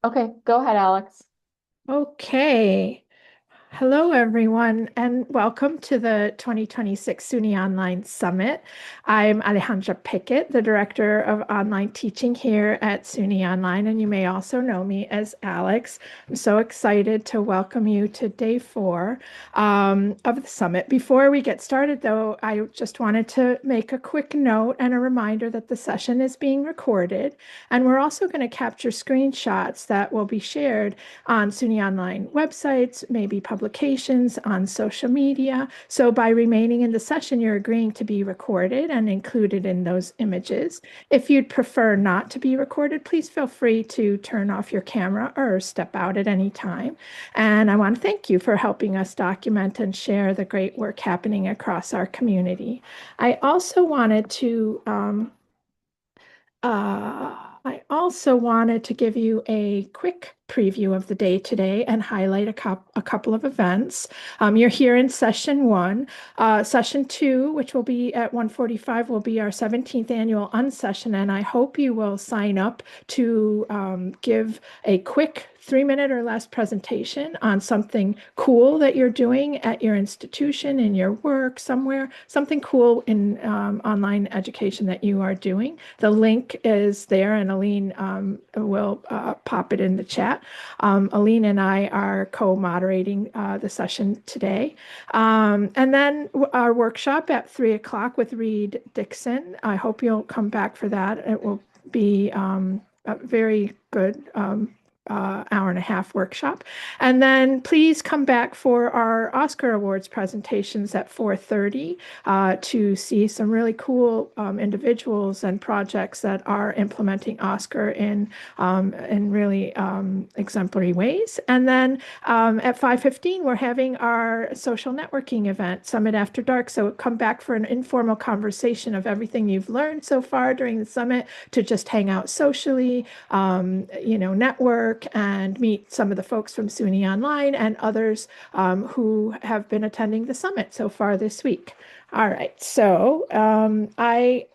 Okay, go ahead, Alex. Okay. Hello, everyone, and welcome to the 2026 SUNY Online Summit. I'm Alejandra Pickett, the Director of Online Teaching here at SUNY Online, and you may also know me as Alex. I'm so excited to welcome you to day four of the summit. Before we get started, though, I just wanted to make a quick note and a reminder that the session is being recorded, and we're also going to capture screenshots that will be shared on SUNY Online websites, maybe publications, on social media. So by remaining in the session, you're agreeing to be recorded and included in those images. If you'd prefer not to be recorded, please feel free to turn off your camera or step out at any time. And I want to thank you for helping us document and share the great work happening across our community. I also wanted to give you a quick preview of the day today and highlight a couple of events. You're here in session one. Session two, which will be at 1:45, will be our 17th annual unsession, and I hope you will sign up to give a quick 3-minute or less presentation on something cool that you're doing at your institution, in your work, somewhere, something cool in online education that you are doing. The link is there, and Aline will pop it in the chat. Aline and I are co-moderating the session today. And then our workshop at 3 o'clock with Reed Dixon. I hope you'll come back for that. It will be a very good hour and a half workshop. And then please come back for our Oscar Awards presentations at 4:30 to see some really cool individuals and projects that are implementing Oscar in really exemplary ways. And then at 5:15, we're having our social networking event, Summit After Dark. So come back for an informal conversation of everything you've learned so far during the summit, to just hang out socially, network and meet some of the folks from SUNY Online and others who have been attending the summit so far this week. All right, so I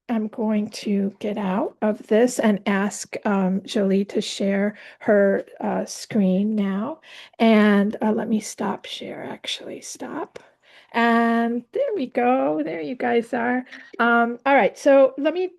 am going to get out of this and ask Jolie to share her screen now. And let me stop share, actually, stop. And there we go. There you guys are. All right, so let me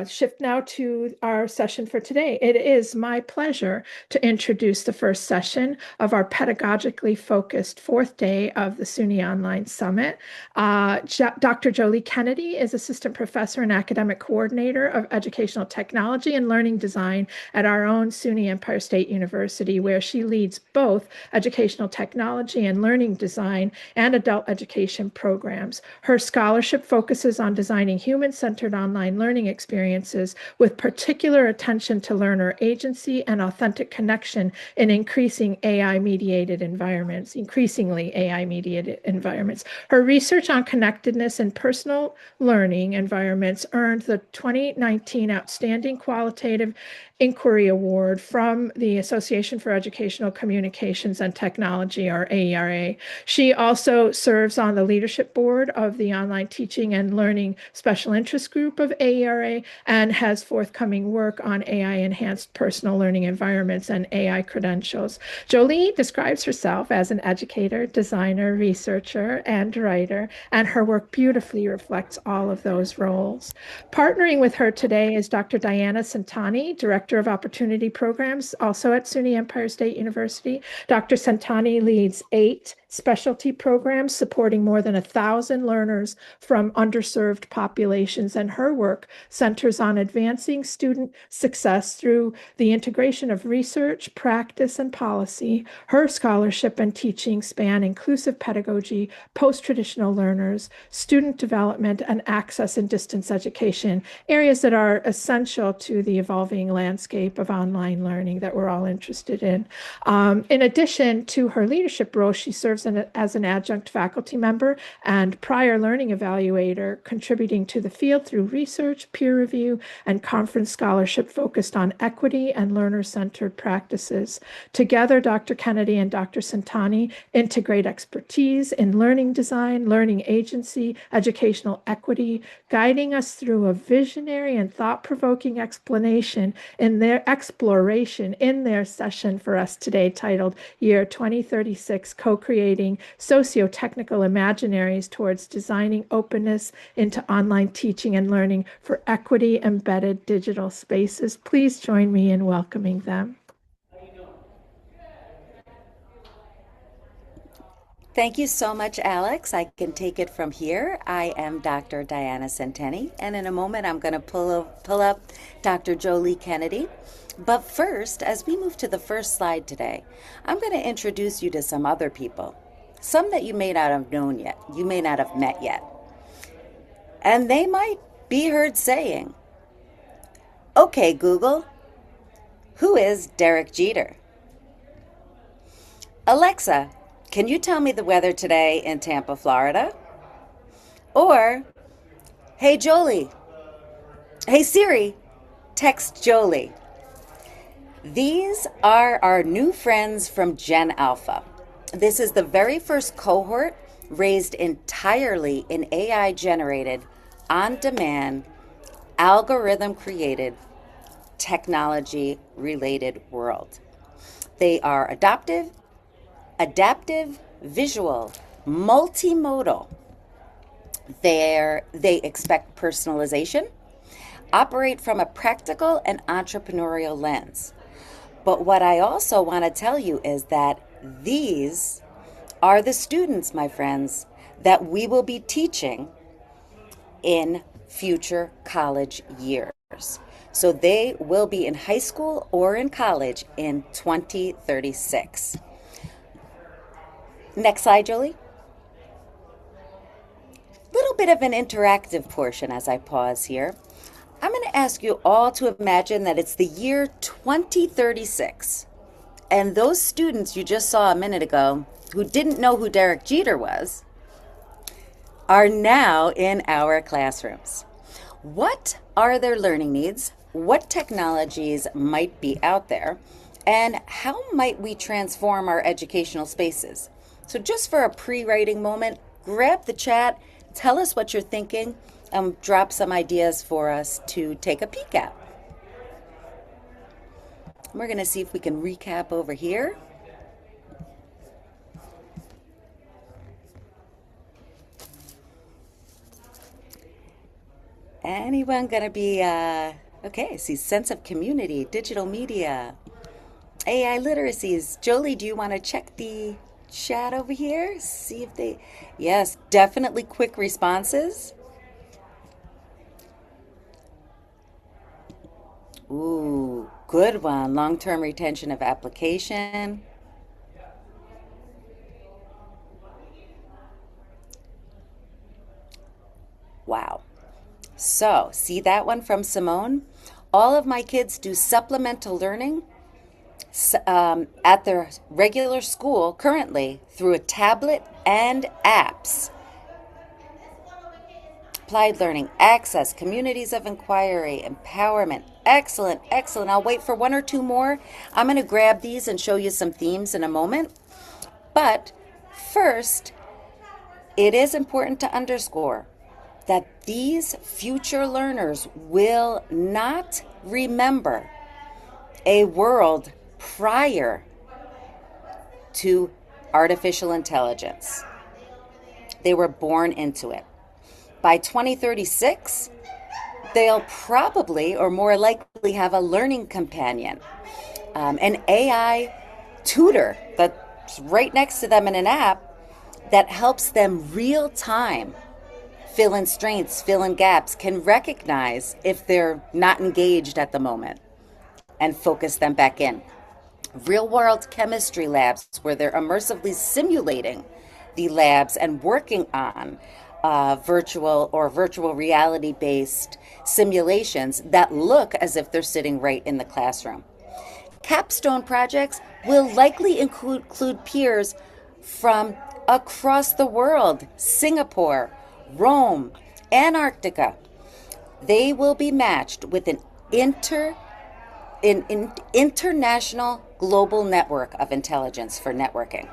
shift now to our session for today. It is my pleasure to introduce the first session of our pedagogically focused fourth day of the SUNY Online Summit. Dr. Jolie Kennedy is Assistant Professor and Academic Coordinator of Educational Technology and Learning Design at our own SUNY Empire State University, where she leads both educational technology and learning design and adult education programs. Her scholarship focuses on designing human-centered online learning experiences with particular attention to learner agency and authentic connection in increasingly AI-mediated environments. Her research on connectedness in personal learning environments earned the 2019 Outstanding Qualitative Inquiry Award from the Association for Educational Communications and Technology, or AERA. She also serves on the leadership board of the Online Teaching and Learning Special Interest Group of AERA and has forthcoming work on AI-enhanced personal learning environments and AI credentials. Jolie describes herself as an educator, designer, researcher, and writer, and her work beautifully reflects all of those roles. Partnering with her today is Dr. Diana Centanni, Director of Opportunity Programs, also at SUNY Empire State University. Dr. Centanni leads 8 specialty programs supporting more than 1,000 learners from underserved populations, and her work centers on advancing student success through the integration of research, practice, and policy. Her scholarship and teaching span inclusive pedagogy, post-traditional learners, student development, and access and distance education, areas that are essential to the evolving landscape of online learning that we're all interested in. In addition to her leadership role, she serves as an adjunct faculty member and prior learning evaluator, contributing to the field through research, peer review, and conference scholarship focused on equity and learner-centered practices. Together, Dr. Kennedy and Dr. Centanni integrate expertise in learning design, learning agency, educational equity, guiding us through a visionary and thought-provoking exploration in their session for us today titled Year 2036, Co-Creating Sociotechnical Imaginaries Towards Designing Openness into Online Teaching and Learning for Equity Embedded Digital Spaces. Please join me in welcoming them. Thank you so much, Alex. I can take it from here. I am Dr. Diana Centanni, and in a moment I'm going to pull up Dr. Jolie Kennedy. But first, as we move to the first slide today, I'm going to introduce you to some other people, some that you may not have known yet, you may not have met yet. And they might be heard saying, "Okay, Google, who is Derek Jeter?" Alexa, can you tell me the weather today in Tampa, Florida? Or, hey Jolie, hey Siri, text Jolie. These are our new friends from Gen Alpha. This is the very first cohort raised entirely in AI-generated, on-demand, algorithm-created, technology-related world. They are adaptive, visual, multimodal. They expect personalization, operate from a practical and entrepreneurial lens. But what I also want to tell you is that these are the students, my friends, that we will be teaching in future college years. So they will be in high school or in college in 2036. Next slide, Jolie. Little bit of an interactive portion as I pause here. I'm going to ask you all to imagine that it's the year 2036. And those students you just saw a minute ago who didn't know who Derek Jeter was are now in our classrooms. What are their learning needs? What technologies might be out there? And how might we transform our educational spaces? So just for a pre-writing moment, grab the chat, tell us what you're thinking, and drop some ideas for us to take a peek at. We're going to see if we can recap over here. Anyone going to be, okay, I see sense of community, digital media, AI literacies. Jolie, do you want to check the chat over here? See if they, yes, definitely quick responses. Ooh, good one. Long-term retention of application. Wow. So, see that one from Simone? All of my kids do supplemental learning at their regular school currently through a tablet and apps. Applied learning, access, communities of inquiry, empowerment. Excellent, excellent. I'll wait for one or two more. I'm going to grab these and show you some themes in a moment. But first, it is important to underscore that these future learners will not remember a world prior to artificial intelligence. They were born into it. By 2036, they'll probably or more likely have a learning companion, an AI tutor that's right next to them in an app that helps them real time fill in strengths, fill in gaps, can recognize if they're not engaged at the moment and focus them back in. Real world chemistry labs where they're immersively simulating the labs and working on virtual or virtual reality based simulations that look as if they're sitting right in the classroom. Capstone projects will likely include peers from across the world, Singapore, Rome, Antarctica. They will be matched with an international global network of intelligence for networking.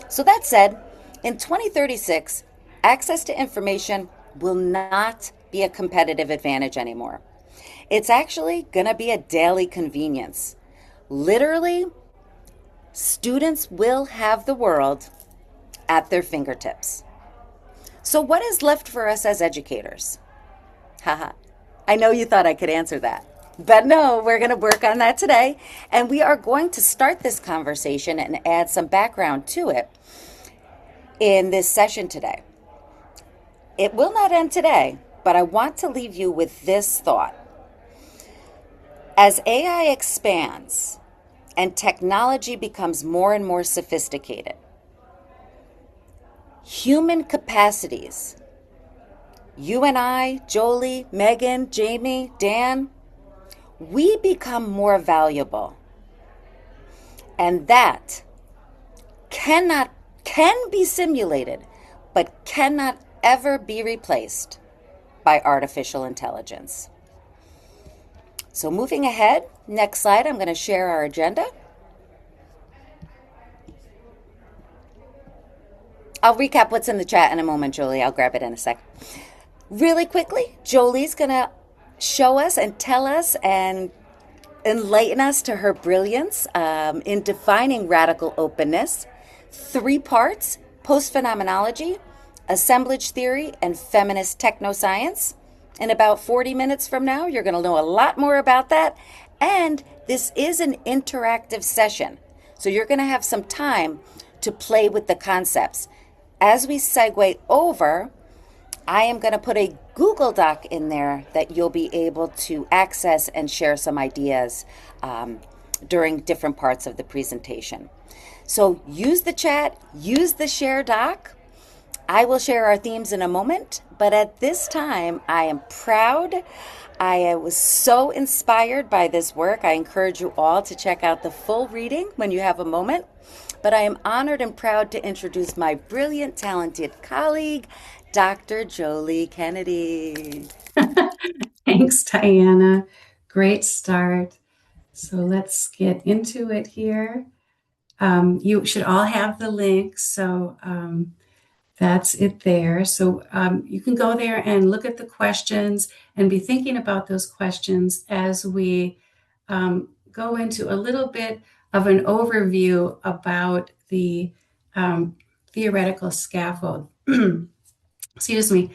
So that said, in 2036, access to information will not be a competitive advantage anymore. It's actually going to be a daily convenience. Literally, students will have the world at their fingertips. So, what is left for us as educators? Haha, I know you thought I could answer that. But no, we're going to work on that today. And we are going to start this conversation and add some background to it in this session today. It will not end today, but I want to leave you with this thought. As AI expands and technology becomes more and more sophisticated, human capacities, you and I, Jolie, Megan, Jamie, Dan, we become more valuable. And that can be simulated, but cannot ever be replaced by artificial intelligence. So moving ahead, next slide, I'm going to share our agenda. I'll recap what's in the chat in a moment, Jolie. I'll grab it in a sec. Really quickly, Jolie's going to show us and tell us and enlighten us to her brilliance in defining radical openness. 3 parts: post-phenomenology, assemblage theory, and feminist technoscience. In about 40 minutes from now, you're going to know a lot more about that. And this is an interactive session, so you're going to have some time to play with the concepts. As we segue over, I am going to put a Google Doc in there that you'll be able to access and share some ideas during different parts of the presentation. So use the chat, use the share doc. I will share our themes in a moment, but at this time, I am proud. I was so inspired by this work. I encourage you all to check out the full reading when you have a moment. But I am honored and proud to introduce my brilliant, talented colleague, Dr. Jolie Kennedy. Thanks, Diana. Great start. So let's get into it here. You should all have the link, so that's it there. So you can go there and look at the questions and be thinking about those questions as we go into a little bit of an overview about the theoretical scaffold. Excuse me.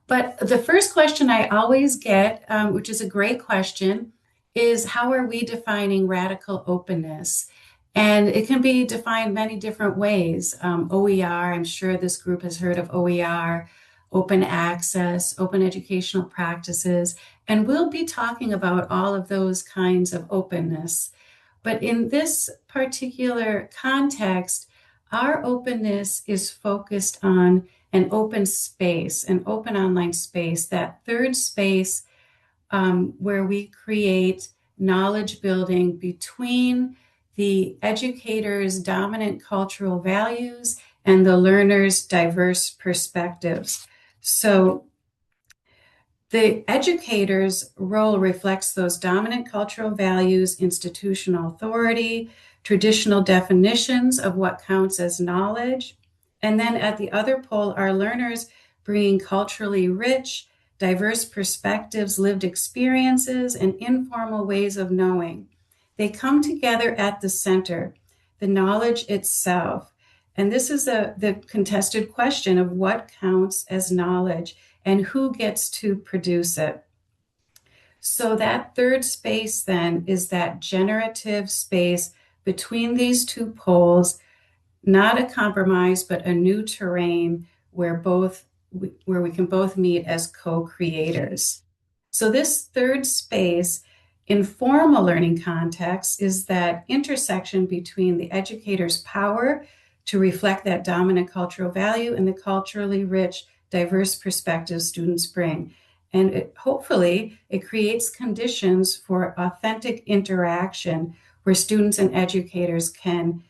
But the first question I always get, which is a great question, is how are we defining radical openness? And it can be defined many different ways. OER, I'm sure this group has heard of OER, open access, open educational practices, and we'll be talking about all of those kinds of openness. But in this particular context, our openness is focused on an open space, an open online space, that third space where we create knowledge building between the educator's dominant cultural values and the learner's diverse perspectives. So the educator's role reflects those dominant cultural values, institutional authority, traditional definitions of what counts as knowledge. And then at the other pole, our learners bringing culturally rich, diverse perspectives, lived experiences, and informal ways of knowing. They come together at the center, the knowledge itself. And this is the contested question of what counts as knowledge and who gets to produce it. So that third space then is that generative space between these two poles, not a compromise, but a new terrain where we can both meet as co-creators. So this third space in formal learning contexts is that intersection between the educator's power to reflect that dominant cultural value and the culturally rich, diverse perspectives students bring. And hopefully it creates conditions for authentic interaction where students and educators can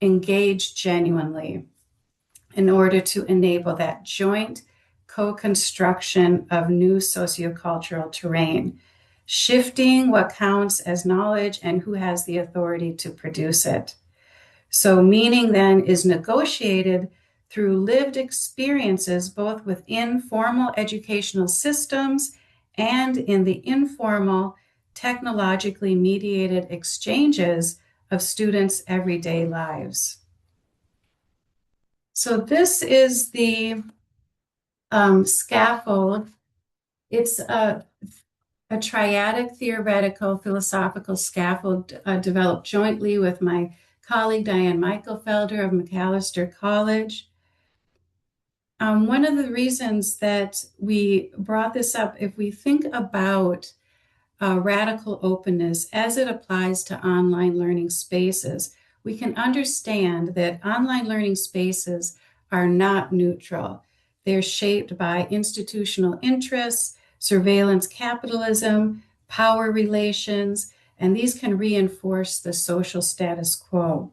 engage genuinely. in order to enable that joint co-construction of new sociocultural terrain, shifting what counts as knowledge and who has the authority to produce it. So meaning then is negotiated through lived experiences, both within formal educational systems and in the informal, technologically mediated exchanges of students' everyday lives. So this is the scaffold. It's a triadic theoretical philosophical scaffold developed jointly with my colleague Diane Michaelfelder of Macalester College. One of the reasons that we brought this up, if we think about radical openness as it applies to online learning spaces, we can understand that online learning spaces are not neutral. They're shaped by institutional interests, surveillance capitalism, power relations, and these can reinforce the social status quo.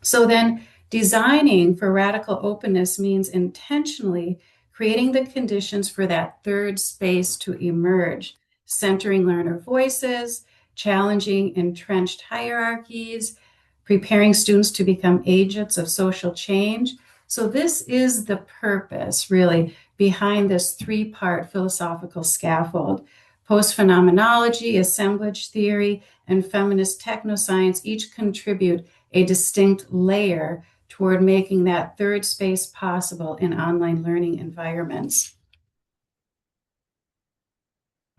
So then designing for radical openness means intentionally creating the conditions for that third space to emerge, centering learner voices, challenging entrenched hierarchies, preparing students to become agents of social change. So this is the purpose, really, behind this three-part philosophical scaffold. Post-phenomenology, assemblage theory, and feminist technoscience each contribute a distinct layer toward making that third space possible in online learning environments.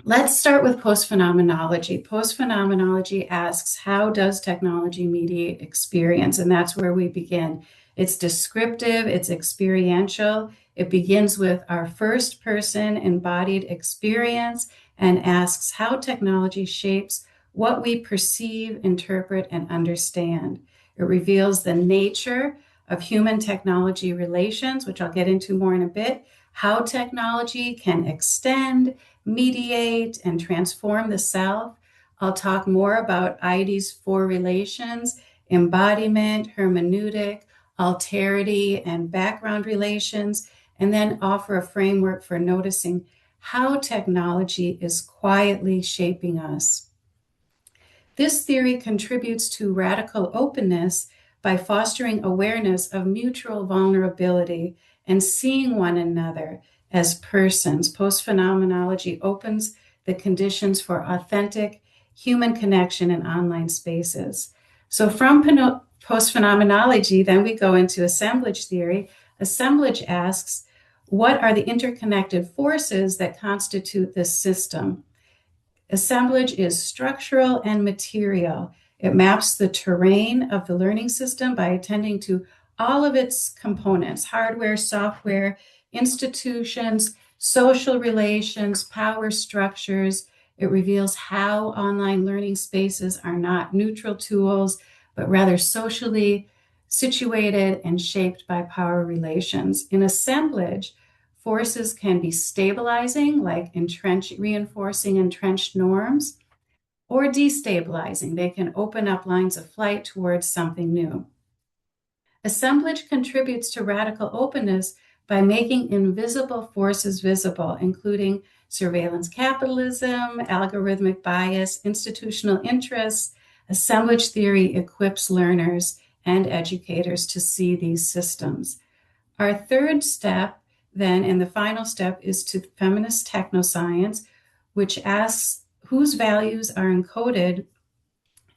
Let's start with post-phenomenology. Post-phenomenology asks, how does technology mediate experience? And that's where we begin. It's descriptive, it's experiential. It begins with our first person embodied experience and asks how technology shapes what we perceive, interpret, and understand. It reveals the nature of human-technology relations, which I'll get into more in a bit, how technology can extend, mediate, and transform the self. I'll talk more about ID's four relations: embodiment, hermeneutic, alterity, and background relations, and then offer a framework for noticing how technology is quietly shaping us. This theory contributes to radical openness by fostering awareness of mutual vulnerability and seeing one another as persons. Post-phenomenology opens the conditions for authentic human connection in online spaces. So from post-phenomenology, then we go into assemblage theory. Assemblage asks, what are the interconnected forces that constitute this system? Assemblage is structural and material. It maps the terrain of the learning system by attending to all of its components: hardware, software, institutions, social relations, power structures. It reveals how online learning spaces are not neutral tools, but rather socially situated and shaped by power relations. In assemblage, forces can be stabilizing, like reinforcing entrenched norms, or destabilizing. They can open up lines of flight towards something new. Assemblage contributes to radical openness by making invisible forces visible, including surveillance capitalism, algorithmic bias, institutional interests. Assemblage theory equips learners and educators to see these systems. Our third step, then, and the final step, is to feminist technoscience, which asks whose values are encoded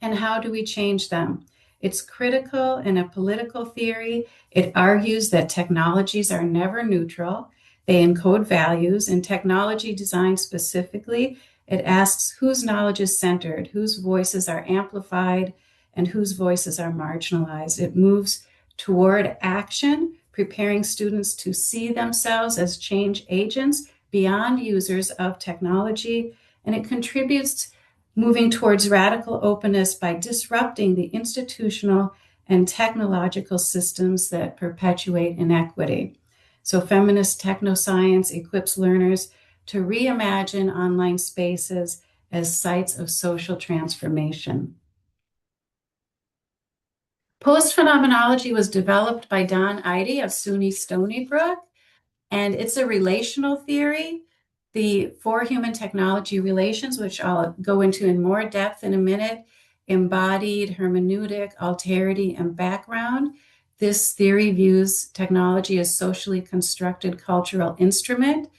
and how do we change them. It's critical and a political theory. It argues that technologies are never neutral. They encode values, and technology designed specifically, it asks whose knowledge is centered, whose voices are amplified, and whose voices are marginalized. It moves toward action, preparing students to see themselves as change agents beyond users of technology, and it contributes moving towards radical openness by disrupting the institutional and technological systems that perpetuate inequity. So feminist technoscience equips learners to reimagine online spaces as sites of social transformation. Post-phenomenology was developed by Don Eide of SUNY Stony Brook, and it's a relational theory. The four human technology relations, which I'll go into in more depth in a minute, embodied, hermeneutic, alterity, and background. This theory views technology as socially constructed cultural instrument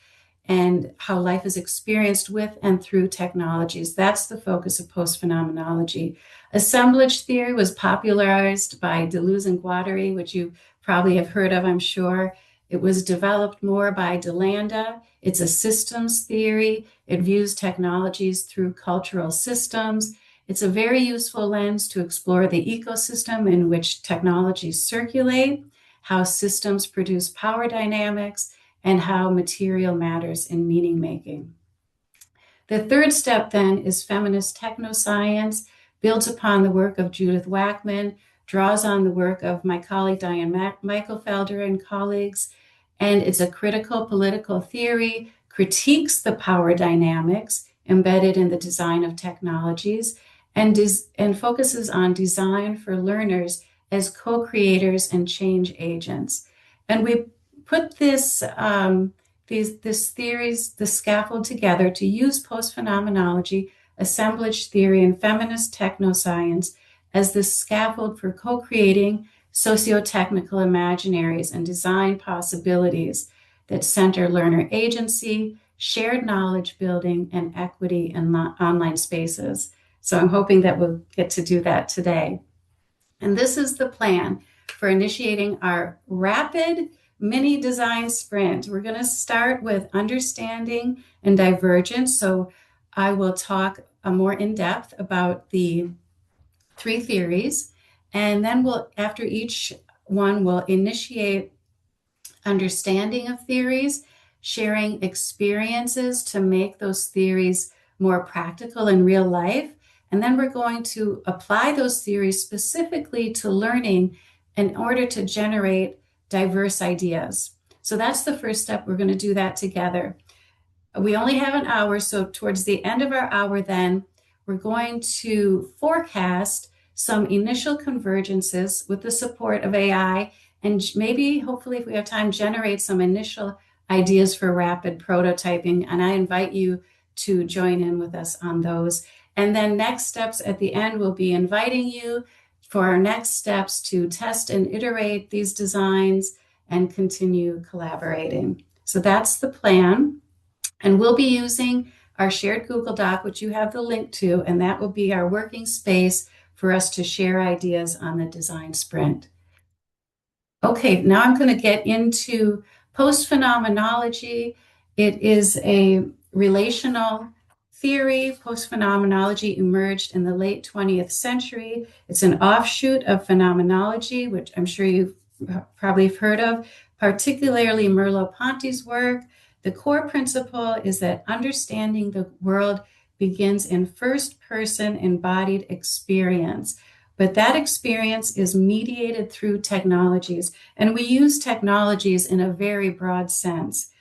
and how life is experienced with and through technologies. That's the focus of post-phenomenology. Assemblage theory was popularized by Deleuze and Guattari, which you probably have heard of, I'm sure. It was developed more by DeLanda. It's a systems theory. It views technologies through cultural systems. It's a very useful lens to explore the ecosystem in which technologies circulate, how systems produce power dynamics, and how material matters in meaning making. The third step then is feminist technoscience, builds upon the work of Judith Wackman, draws on the work of my colleague Diane Michaelfelder and colleagues, and it's a critical political theory, critiques the power dynamics embedded in the design of technologies, and focuses on design for learners as co-creators and change agents. And we put this theories, the scaffold together to use post-phenomenology, assemblage theory, and feminist technoscience as the scaffold for co-creating sociotechnical imaginaries and design possibilities that center learner agency, shared knowledge building, and equity in online spaces. So I'm hoping that we'll get to do that today. And this is the plan for initiating our rapid mini design sprint. We're going to start with understanding and divergence. So I will talk more in depth about the three theories. And then after each one, we'll initiate understanding of theories, sharing experiences to make those theories more practical in real life. And then we're going to apply those theories specifically to learning in order to generate diverse ideas. So that's the first step. We're going to do that together. We only have an hour, so towards the end of our hour then, we're going to forecast some initial convergences with the support of AI, and maybe, hopefully, if we have time, generate some initial ideas for rapid prototyping. And I invite you to join in with us on those. And then next steps at the end, we'll be inviting you for our next steps to test and iterate these designs and continue collaborating. So that's the plan. And we'll be using our shared Google Doc, which you have the link to, and that will be our working space for us to share ideas on the design sprint. Okay, now I'm going to get into post-phenomenology. It is a relational theory. Post-phenomenology emerged in the late 20th century. It's an offshoot of phenomenology, which I'm sure you've probably heard of, particularly Merleau-Ponty's work. The core principle is that understanding the world begins in first-person embodied experience. But that experience is mediated through technologies, and we use technologies in a very broad sense.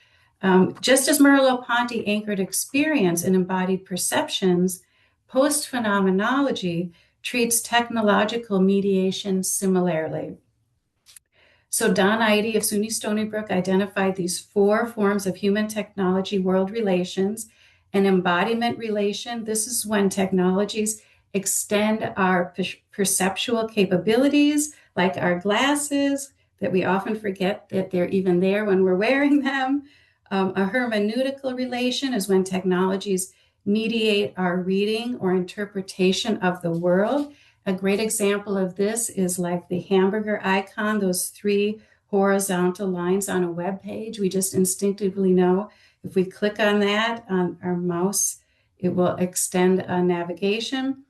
Just as Merleau-Ponty anchored experience in embodied perceptions, post-phenomenology treats technological mediation similarly. So Don Eide of SUNY Stony Brook identified these four forms of human technology world relations. An embodiment relation, this is when technologies extend our perceptual capabilities, like our glasses, that we often forget that they're even there when we're wearing them. A hermeneutical relation is when technologies mediate our reading or interpretation of the world. A great example of this is like the hamburger icon, those three horizontal lines on a web page. We just instinctively know if we click on that on our mouse, it will extend a navigation.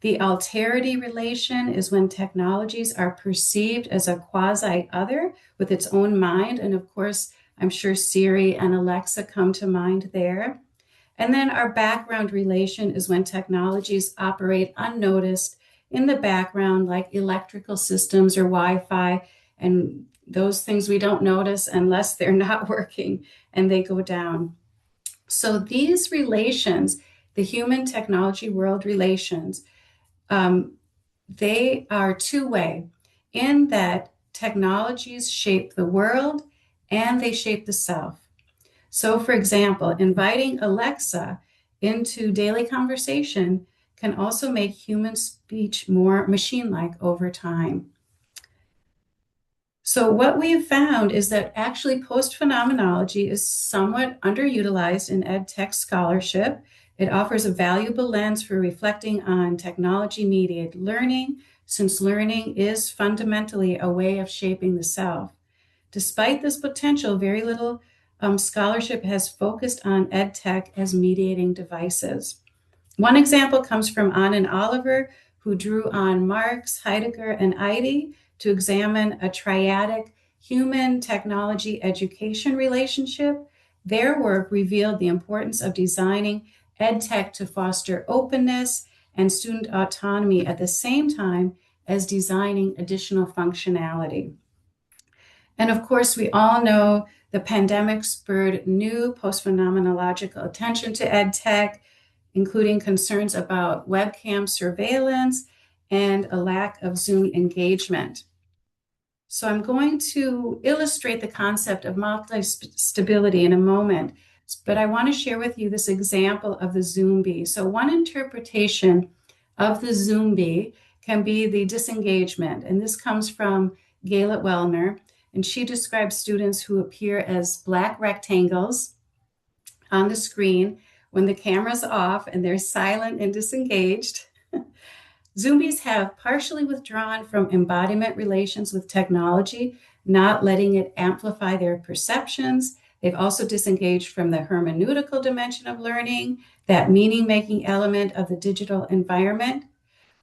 The alterity relation is when technologies are perceived as a quasi-other with its own mind. And of course, I'm sure Siri and Alexa come to mind there. And then our background relation is when technologies operate unnoticed in the background, like electrical systems or Wi-Fi, and those things we don't notice unless they're not working and they go down. So these relations, the human technology world relations, they are two-way. in that technologies shape the world and they shape the self. So, for example, inviting Alexa into daily conversation can also make human speech more machine-like over time. So what we have found is that actually post-phenomenology is somewhat underutilized in ed tech scholarship. It offers a valuable lens for reflecting on technology-mediated learning, since learning is fundamentally a way of shaping the self. Despite this potential, very little scholarship has focused on ed tech as mediating devices. One example comes from Anna Oliver, who drew on Marx, Heidegger, and Eide to examine a triadic human technology education relationship. Their work revealed the importance of designing ed tech to foster openness and student autonomy at the same time as designing additional functionality. And of course, we all know the pandemic spurred new post-phenomenological attention to ed tech, including concerns about webcam surveillance and a lack of Zoom engagement. So I'm going to illustrate the concept of multi-stability in a moment, but I want to share with you this example of the Zombie. So one interpretation of the Zombie can be the disengagement, and this comes from Gayla Wellner, and she describes students who appear as black rectangles on the screen when the camera's off and they're silent and disengaged. Zombies have partially withdrawn from embodiment relations with technology, not letting it amplify their perceptions. They've also disengaged from the hermeneutical dimension of learning, that meaning-making element of the digital environment.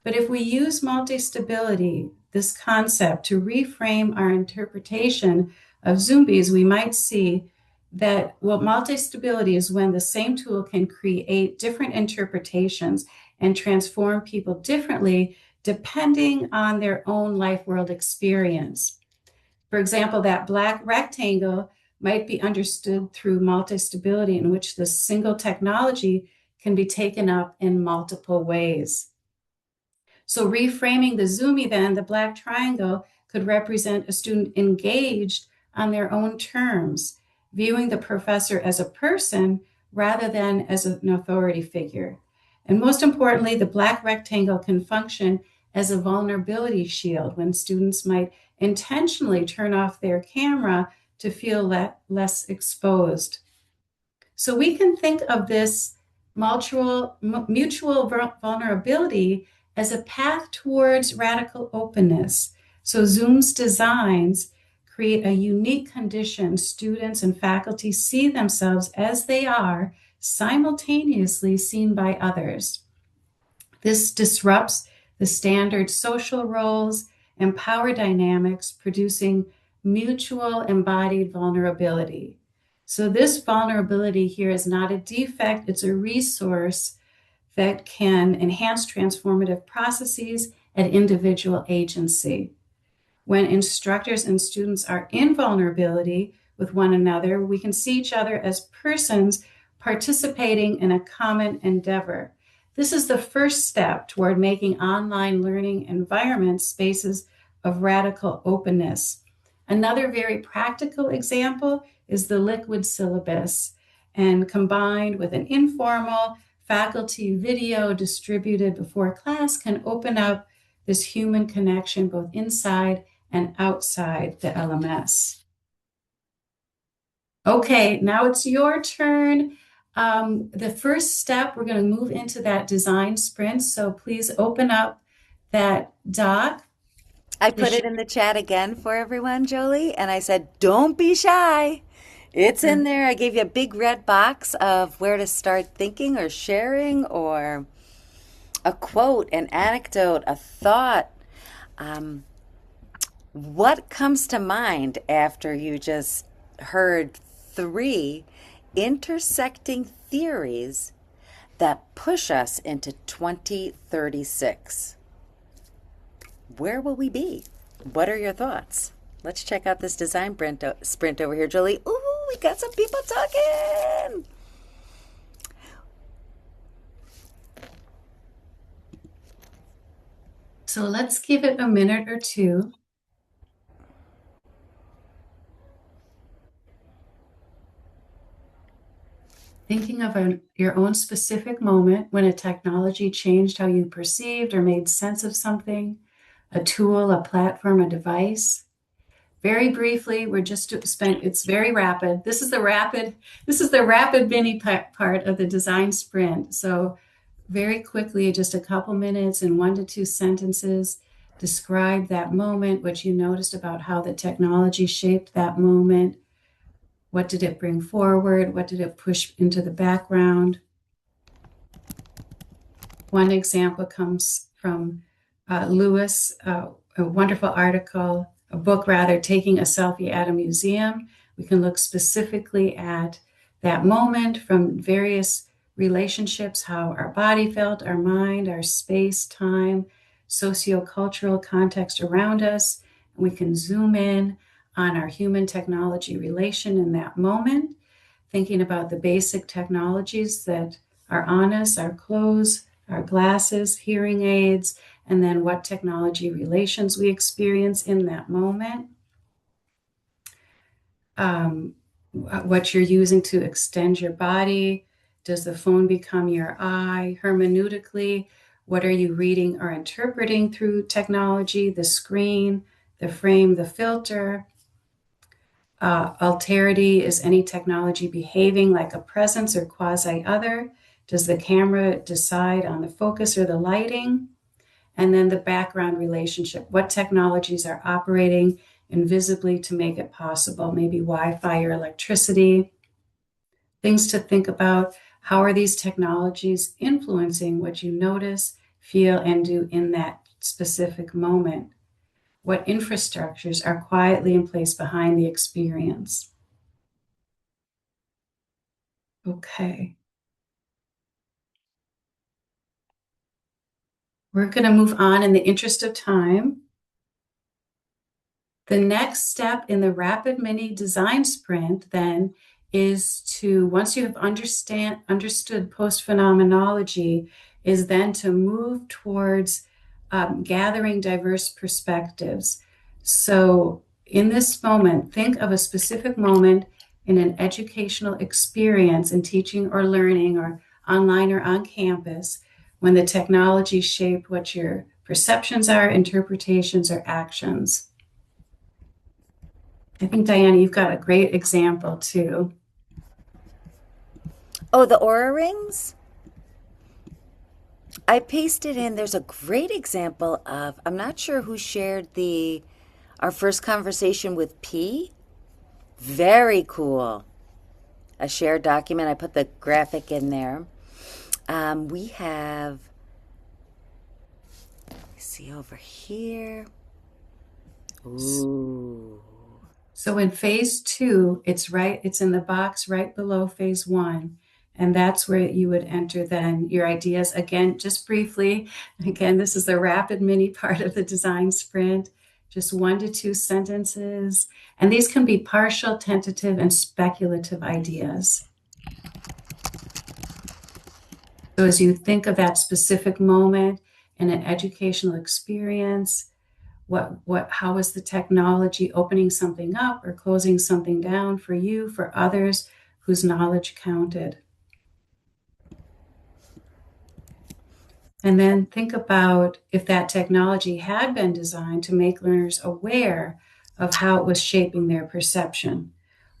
But if we use multi-stability, this concept, to reframe our interpretation of zombies, we might see that, well, multi-stability is when the same tool can create different interpretations and transform people differently depending on their own life world experience. For example, that black rectangle might be understood through multi-stability, in which the single technology can be taken up in multiple ways. So reframing the Zoomy, then, the black triangle could represent a student engaged on their own terms, viewing the professor as a person rather than as an authority figure. And most importantly, the black rectangle can function as a vulnerability shield when students might intentionally turn off their camera to feel less exposed. So we can think of this mutual vulnerability as a path towards radical openness. So Zoom's designs create a unique condition. Students and faculty see themselves as they are, simultaneously seen by others. This disrupts the standard social roles and power dynamics, producing mutual embodied vulnerability. So this vulnerability here is not a defect, it's a resource that can enhance transformative processes and individual agency. When instructors and students are in vulnerability with one another, we can see each other as persons participating in a common endeavor. This is the first step toward making online learning environments spaces of radical openness. Another very practical example is the liquid syllabus, and combined with an informal faculty video distributed before class can open up this human connection both inside and outside the LMS. Okay, now it's your turn. The first step, we're going to move into that design sprint. So please open up that doc. I put it in the chat again for everyone, Jolie, and I said, don't be shy. It's in there. I gave you a big red box of where to start thinking or sharing, or a quote, an anecdote, a thought. What comes to mind after you just heard 3 intersecting theories that push us into 2036? Where will we be? What are your thoughts? Let's check out this design sprint over here, Jolie. Ooh, we got some people talking. So let's give it a minute or two. Thinking of your own specific moment when a technology changed how you perceived or made sense of something, a tool, a platform, a device. Very briefly, we're just spent, it's very rapid. This is the rapid mini part of the design sprint. So very quickly, just a couple minutes in 1 to 2 sentences, describe that moment, what you noticed about how the technology shaped that moment. What did it bring forward? What did it push into the background? One example comes from Lewis, a wonderful article, a book rather, Taking a Selfie at a Museum. We can look specifically at that moment from various relationships, how our body felt, our mind, our space, time, sociocultural context around us. And we can zoom in on our human technology relation in that moment, thinking about the basic technologies that are on us, our clothes, our glasses, hearing aids, and then what technology relations we experience in that moment. What you're using to extend your body. Does the phone become your eye? Hermeneutically, what are you reading or interpreting through technology, the screen, the frame, the filter? Alterity, is any technology behaving like a presence or quasi-other? Does the camera decide on the focus or the lighting? And then the background relationship. What technologies are operating invisibly to make it possible? Maybe Wi-Fi or electricity. Things to think about. How are these technologies influencing what you notice, feel, and do in that specific moment? What infrastructures are quietly in place behind the experience? Okay. We're going to move on in the interest of time. The next step in the rapid mini design sprint then is to, once you have understood post-phenomenology, is then to move towards gathering diverse perspectives. So in this moment, think of a specific moment in an educational experience in teaching or learning or online or on campus when the technology shaped what your perceptions are, interpretations, or actions. I think, Diana, you've got a great example too. Oh, the aura rings? I pasted in, there's a great example of, I'm not sure who shared our first conversation with P. Very cool. A shared document. I put the graphic in there. We have, see over here. Ooh. So in phase 2, it's in the box right below phase 1. And that's where you would enter then your ideas. Again, just briefly, again, this is the rapid mini part of the design sprint, just 1 to 2 sentences. And these can be partial, tentative, and speculative ideas. So as you think of that specific moment in an educational experience, how is the technology opening something up or closing something down for you, for others whose knowledge counted? And then think about if that technology had been designed to make learners aware of how it was shaping their perception,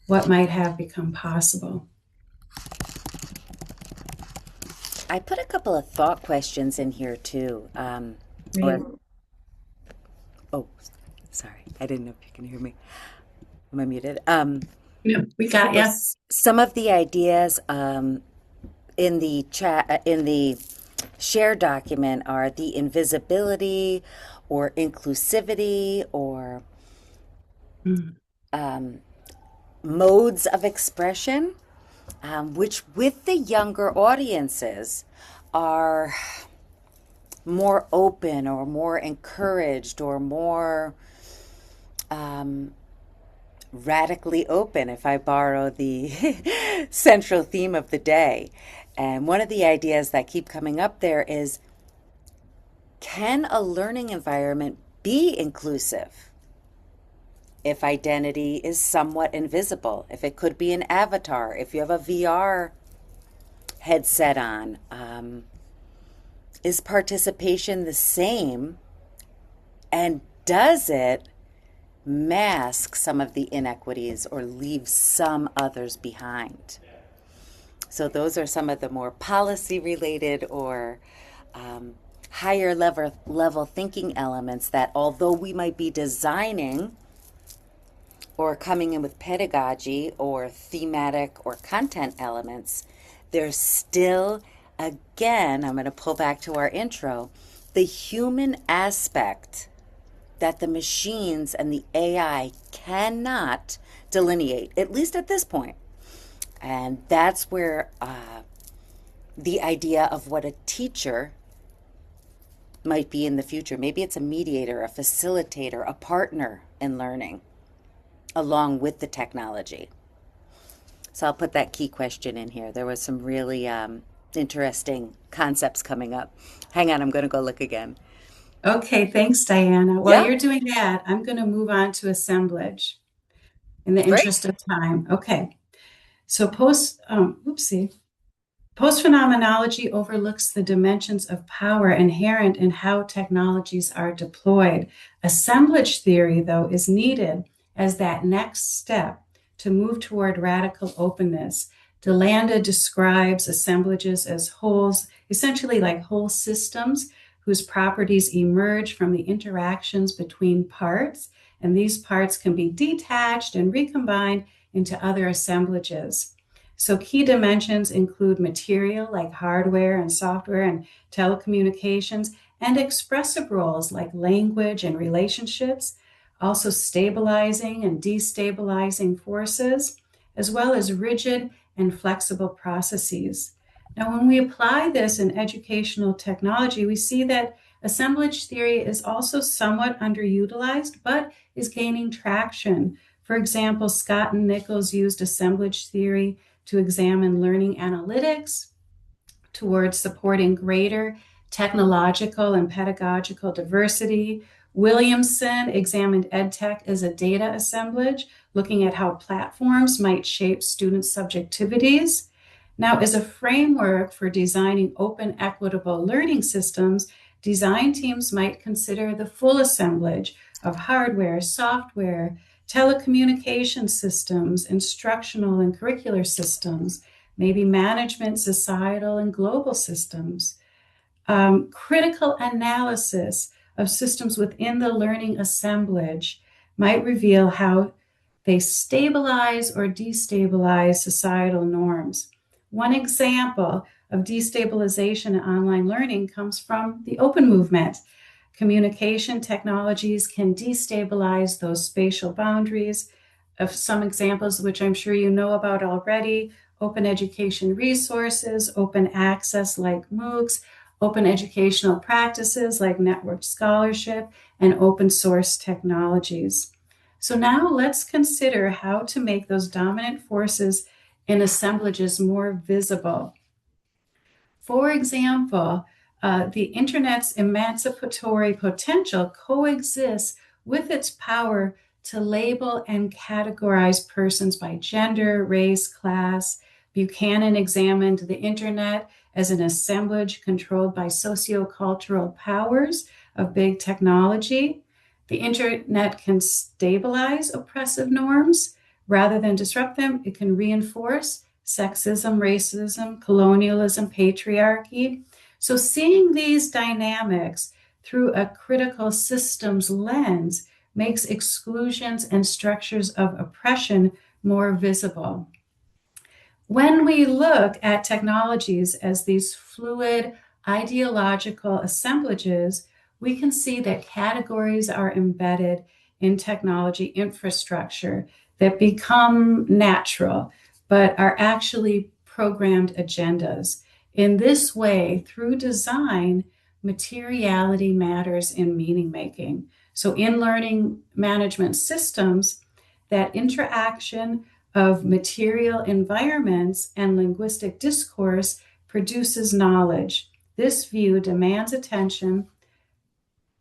what might have become possible. I put a couple of thought questions in here too. Oh, sorry. I didn't know if you can hear me. Am I muted? No, we got you. Some of the ideas in the chat, in the share document are the invisibility or inclusivity or modes of expression, which with the younger audiences are more open or more encouraged or more radically open, if I borrow the central theme of the day. And one of the ideas that keep coming up there is, can a learning environment be inclusive if identity is somewhat invisible? If it could be an avatar, if you have a VR headset on? Is participation the same? And does it mask some of the inequities or leave some others behind? So those are some of the more policy related or higher level thinking elements that, although we might be designing or coming in with pedagogy or thematic or content elements, there's still, again, I'm going to pull back to our intro, the human aspect that the machines and the AI cannot delineate, at least at this point. And that's where the idea of what a teacher might be in the future. Maybe it's a mediator, a facilitator, a partner in learning, along with the technology. So I'll put that key question in here. There was some really interesting concepts coming up. Hang on, I'm going to go look again. Okay, thanks, Diana. While Yeah. you're doing that, I'm going to move on to assemblage in the Great. interest of time. Okay, so post-phenomenology overlooks the dimensions of power inherent in how technologies are deployed. Assemblage theory, though, is needed as that next step to move toward radical openness. DeLanda describes assemblages as wholes, essentially like whole systems whose properties emerge from the interactions between parts, and these parts can be detached and recombined into other assemblages. So key dimensions include material like hardware and software and telecommunications, and expressive roles like language and relationships, also stabilizing and destabilizing forces, as well as rigid and flexible processes. Now, when we apply this in educational technology, we see that assemblage theory is also somewhat underutilized, but is gaining traction. For example, Scott and Nichols used assemblage theory to examine learning analytics towards supporting greater technological and pedagogical diversity. Williamson examined EdTech as a data assemblage, looking at how platforms might shape student subjectivities. Now, as a framework for designing open, equitable learning systems, design teams might consider the full assemblage of hardware, software, telecommunication systems, instructional and curricular systems, maybe management, societal, and global systems. Critical analysis of systems within the learning assemblage might reveal how they stabilize or destabilize societal norms. One example of destabilization in online learning comes from the open movement. Communication technologies can destabilize those spatial boundaries. Of some examples, which I'm sure you know about already, open education resources, open access like MOOCs, open educational practices like network scholarship, and open source technologies. So now let's consider how to make those dominant forces in assemblages more visible. For example, the internet's emancipatory potential coexists with its power to label and categorize persons by gender, race, class. Buchanan examined the internet as an assemblage controlled by sociocultural powers of big technology. The internet can stabilize oppressive norms rather than disrupt them. It can reinforce sexism, racism, colonialism, patriarchy. So seeing these dynamics through a critical systems lens makes exclusions and structures of oppression more visible. When we look at technologies as these fluid ideological assemblages, we can see that categories are embedded in technology infrastructure that become natural, but are actually programmed agendas. In this way, through design, materiality matters in meaning making. So in learning management systems, that interaction of material environments and linguistic discourse produces knowledge. This view demands attention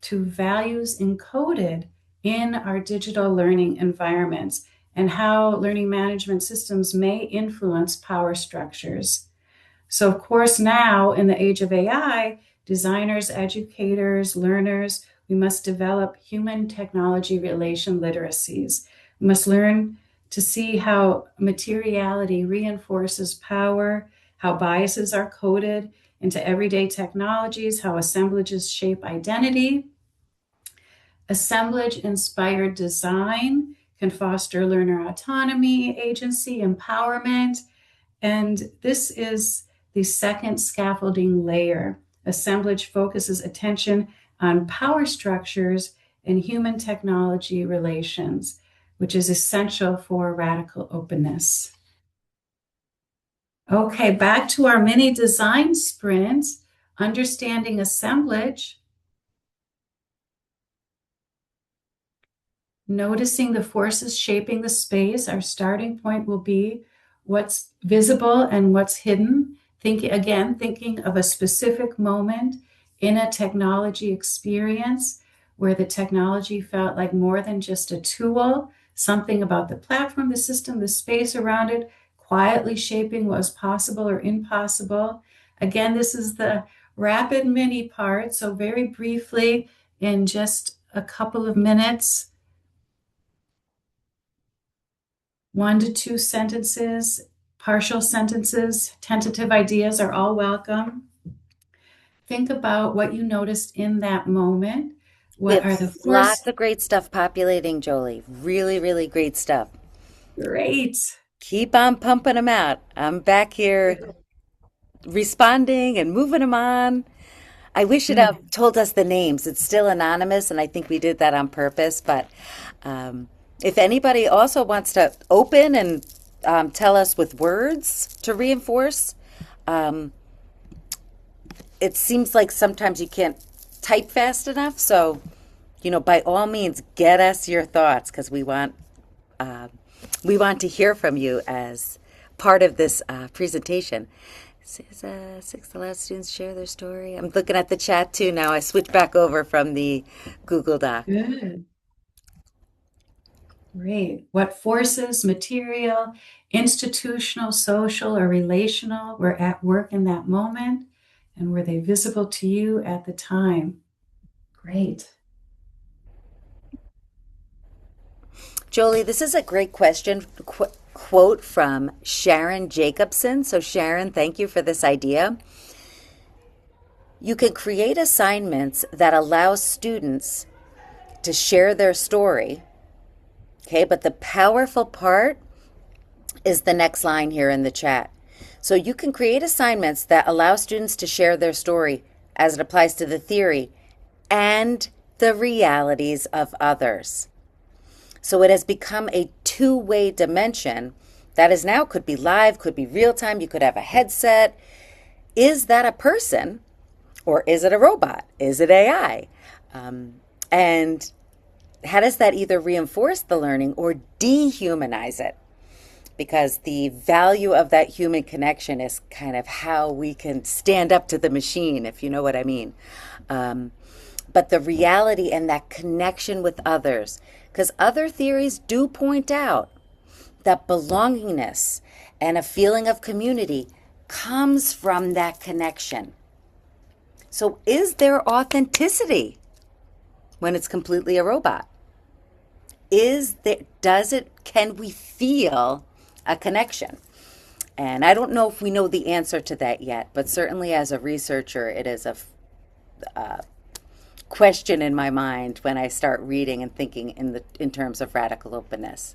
to values encoded in our digital learning environments and how learning management systems may influence power structures. So, of course, now in the age of AI, designers, educators, learners, we must develop human technology relation literacies. We must learn to see how materiality reinforces power, how biases are coded into everyday technologies, how assemblages shape identity. Assemblage-inspired design can foster learner autonomy, agency, empowerment. And this is the second scaffolding layer. Assemblage focuses attention on power structures and human technology relations, which is essential for radical openness. Okay, back to our mini design sprint, understanding assemblage. Noticing the forces shaping the space. Our starting point will be what's visible and what's hidden. Thinking of a specific moment in a technology experience where the technology felt like more than just a tool, something about the platform, the system, the space around it, quietly shaping what was possible or impossible. Again, this is the rapid mini part. So very briefly, in just a couple of minutes, 1 to 2 sentences, partial sentences, tentative ideas are all welcome. Think about what you noticed in that moment. We What have are the lots first? of great stuff populating, Jolie. Really, really great stuff. Great. Keep on pumping them out. I'm back here responding and moving them on. I wish it Good. told us the names. It's still anonymous, and I think we did that on purpose. But if anybody also wants to open and tell us with words to reinforce, um, it seems like sometimes you can't type fast enough. So, by all means, get us your thoughts because we want to hear from you as part of this presentation. Says, 6 allow students share their story. I'm looking at the chat too now. I switched back over from the Google Doc. Good. Great. What forces, material, institutional, social, or relational were at work in that moment? And were they visible to you at the time? Great. Jolie, this is a great question. Quote from Sharon Jacobson. So, Sharon, thank you for this idea. You can create assignments that allow students to share their story. Okay, but the powerful part is the next line here in the chat. So you can create assignments that allow students to share their story as it applies to the theory and the realities of others. So it has become a two-way dimension that is now could be live, could be real time. You could have a headset. Is that a person or is it a robot? Is it AI? And how does that either reinforce the learning or dehumanize it? Because the value of that human connection is kind of how we can stand up to the machine, if you know what I mean. But the reality and that connection with others, because other theories do point out that belongingness and a feeling of community comes from that connection. So is there authenticity when it's completely a robot? Can we feel a connection? And I don't know if we know the answer to that yet, but certainly as a researcher, it is a question in my mind when I start reading and thinking in terms of radical openness.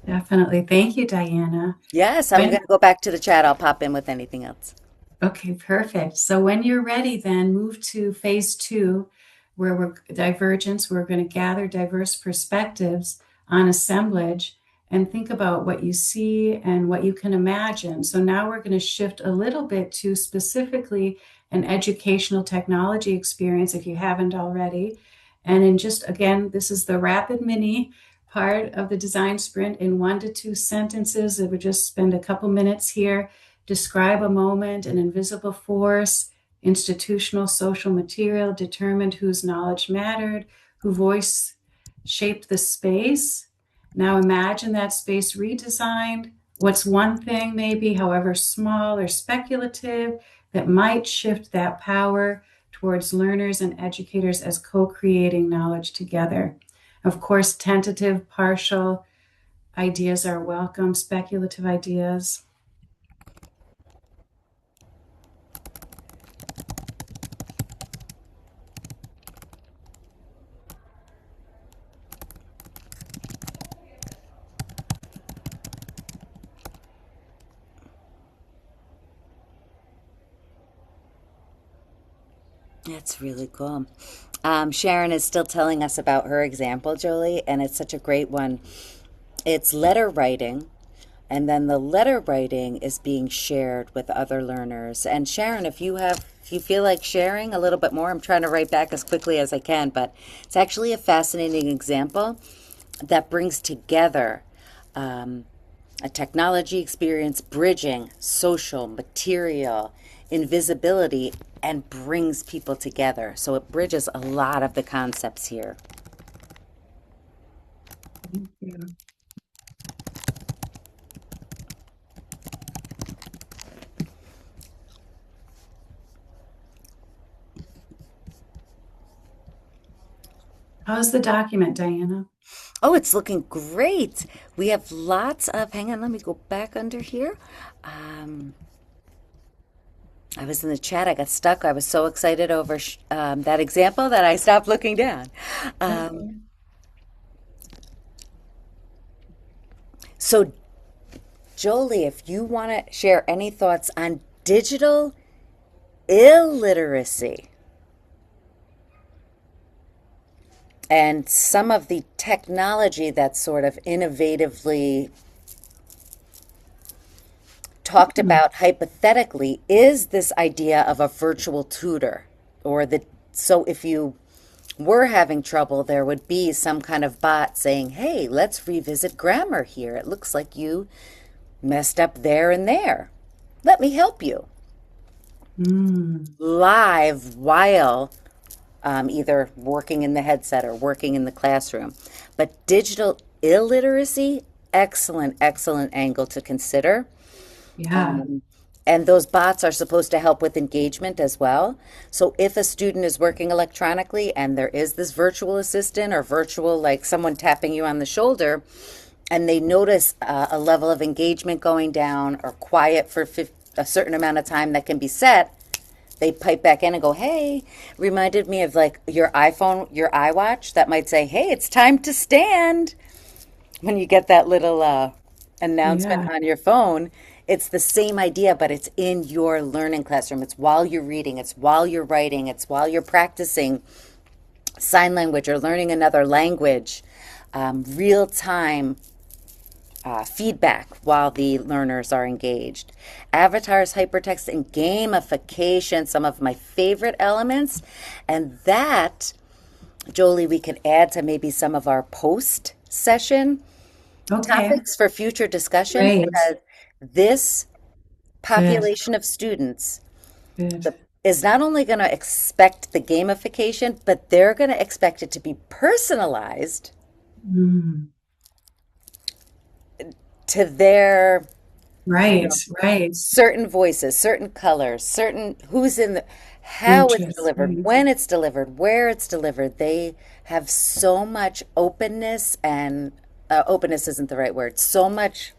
Definitely. Thank you, Diana. Yes, I'm going to go back to the chat. I'll pop in with anything else. Okay, perfect. So when you're ready, then move to phase 2, where we're divergence. We're going to gather diverse perspectives on assemblage and think about what you see and what you can imagine. So now we're going to shift a little bit to specifically an educational technology experience, if you haven't already. And in just, again, this is the rapid mini part of the design sprint in 1 to 2 sentences. It would just spend a couple minutes here. Describe a moment, an invisible force, institutional, social material determined whose knowledge mattered, whose voice shaped the space. Now imagine that space redesigned. What's one thing, maybe, however small or speculative, that might shift that power towards learners and educators as co-creating knowledge together? Of course, tentative, partial ideas are welcome, speculative ideas. That's really cool. Sharon is still telling us about her example, Jolie, and it's such a great one. It's letter writing, and then the letter writing is being shared with other learners. And Sharon, if you feel like sharing a little bit more, I'm trying to write back as quickly as I can, but it's actually a fascinating example that brings together a technology experience bridging social, material, invisibility, and brings people together. So it bridges a lot of the concepts here. Thank you. How's the document, Diana? Oh, it's looking great. We have lots of, hang on, let me go back under here. I was in the chat, I got stuck. I was so excited over that example that I stopped looking down. So, Jolie, if you want to share any thoughts on digital illiteracy and some of the technology that's sort of innovatively talked about hypothetically is this idea of a virtual tutor, or the so if you were having trouble, there would be some kind of bot saying, hey, let's revisit grammar here. It looks like you messed up there and there. Let me help you. Live while either working in the headset or working in the classroom. But digital illiteracy, excellent, excellent angle to consider. Yeah. And those bots are supposed to help with engagement as well. So if a student is working electronically and there is this virtual assistant or virtual, like someone tapping you on the shoulder, and they notice a level of engagement going down or quiet for a certain amount of time that can be set, they pipe back in and go, hey, reminded me of like your iPhone, your iWatch that might say, hey, it's time to stand. When you get that little announcement on your phone, it's the same idea, but it's in your learning classroom. It's while you're reading, it's while you're writing, it's while you're practicing sign language or learning another language, real-time feedback while the learners are engaged. Avatars, hypertext, and gamification, some of my favorite elements. And that, Jolie, we could add to maybe some of our post-session topics for future discussion. Great. Because this population of students is not only going to expect the gamification, but they're going to expect it to be personalized to their Right. certain voices, certain colors, certain who's in the, how it's delivered, when it's delivered, where it's delivered. They have so much openness, and openness isn't the right word, so much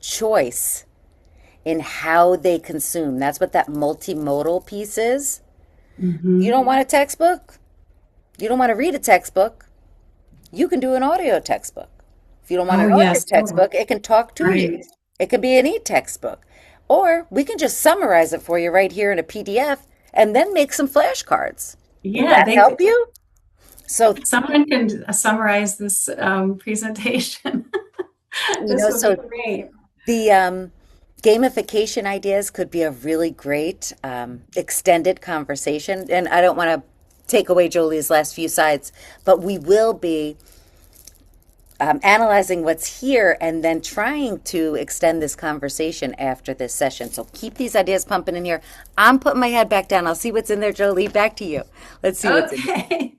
choice in how they consume. That's what that multimodal piece is. You don't want a textbook? You don't want to read a textbook? You can do an audio textbook. If you don't want an audio textbook, it can talk to you. It can be an e-textbook. Or we can just summarize it for you right here in a PDF and then make some flashcards. Would that help you? So someone can summarize this presentation. This would be great. The gamification ideas could be a really great extended conversation. And I don't want to take away Jolie's last few slides, but we will be analyzing what's here and then trying to extend this conversation after this session. So keep these ideas pumping in here. I'm putting my head back down. I'll see what's in there, Jolie. Back to you. Let's see what's in there. Okay.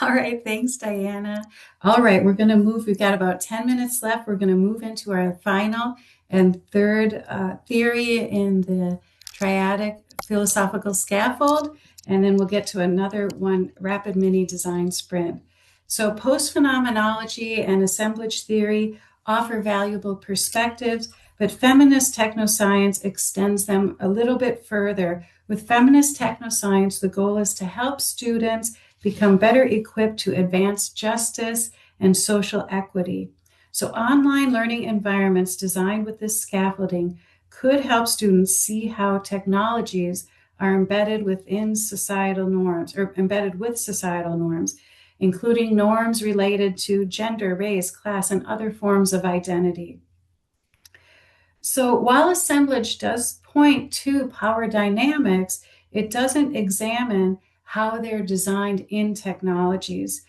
All right. Thanks, Diana. All right. We're going to move. We've got about 10 minutes left. We're going to move into our final and third theory in the triadic philosophical scaffold. And then we'll get to another one, rapid mini design sprint. So post-phenomenology and assemblage theory offer valuable perspectives, but feminist technoscience extends them a little bit further. With feminist technoscience, the goal is to help students become better equipped to advance justice and social equity. So online learning environments designed with this scaffolding could help students see how technologies are embedded within societal norms, or embedded with societal norms, including norms related to gender, race, class, and other forms of identity. So while assemblage does point to power dynamics, it doesn't examine how they're designed in technologies.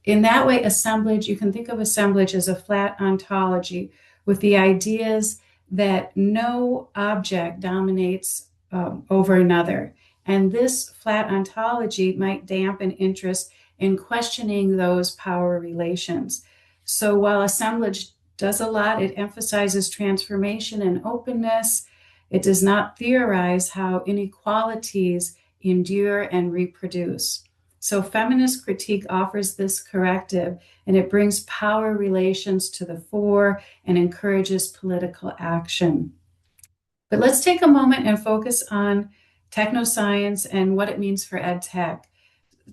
In that way, assemblage, you can think of assemblage as a flat ontology with the ideas that no object dominates over another. And this flat ontology might dampen interest in questioning those power relations. So while assemblage does a lot, it emphasizes transformation and openness. It does not theorize how inequalities endure and reproduce. So feminist critique offers this corrective, and it brings power relations to the fore and encourages political action. But let's take a moment and focus on technoscience and what it means for ed tech.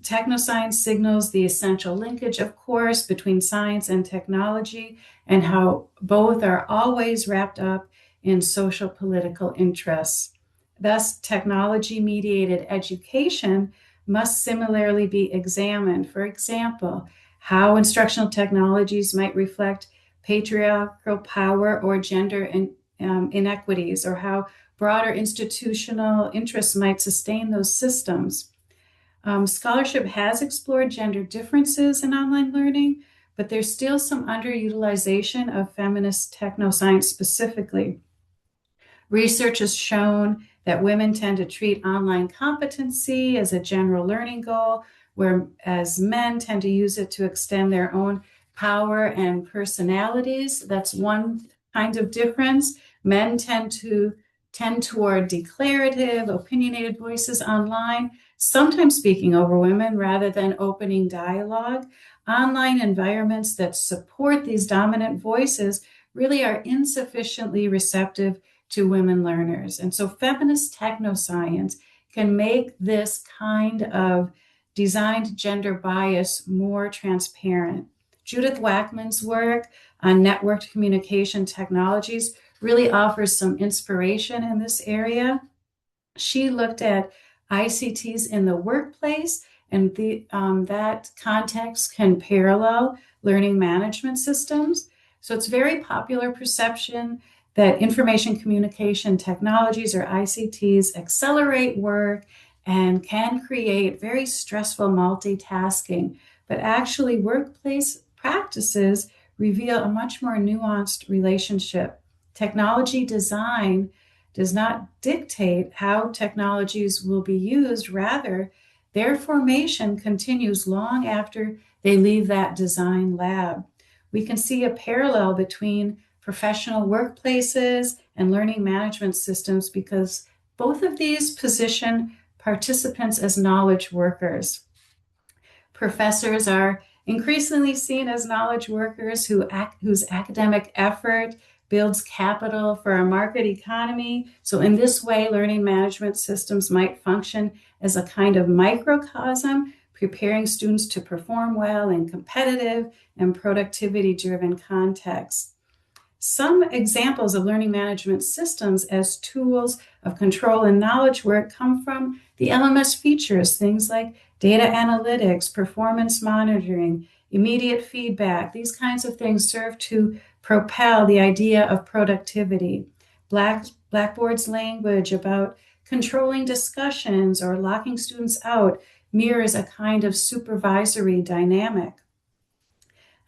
Technoscience signals the essential linkage, of course, between science and technology, and how both are always wrapped up in social political interests. Thus, technology-mediated education must similarly be examined. For example, how instructional technologies might reflect patriarchal power or gender inequities, or how broader institutional interests might sustain those systems. Scholarship has explored gender differences in online learning, but there's still some underutilization of feminist technoscience specifically. Research has shown that women tend to treat online competency as a general learning goal, whereas men tend to use it to extend their own power and personalities. That's one kind of difference. Men tend toward declarative, opinionated voices online, sometimes speaking over women rather than opening dialogue. Online environments that support these dominant voices really are insufficiently receptive to women learners. And so feminist technoscience can make this kind of designed gender bias more transparent. Judith Wackman's work on networked communication technologies really offers some inspiration in this area. She looked at ICTs in the workplace, and that context can parallel learning management systems. So it's very popular perception that information communication technologies, or ICTs, accelerate work and can create very stressful multitasking. But actually, workplace practices reveal a much more nuanced relationship. Technology design does not dictate how technologies will be used. Rather, their formation continues long after they leave that design lab. We can see a parallel between professional workplaces and learning management systems because both of these position participants as knowledge workers. Professors are increasingly seen as knowledge workers whose academic effort builds capital for a market economy. So in this way, learning management systems might function as a kind of microcosm, preparing students to perform well in competitive and productivity-driven contexts. Some examples of learning management systems as tools of control and knowledge work come from the LMS features, things like data analytics, performance monitoring, immediate feedback. These kinds of things serve to propel the idea of productivity. Blackboard's language about controlling discussions or locking students out mirrors a kind of supervisory dynamic.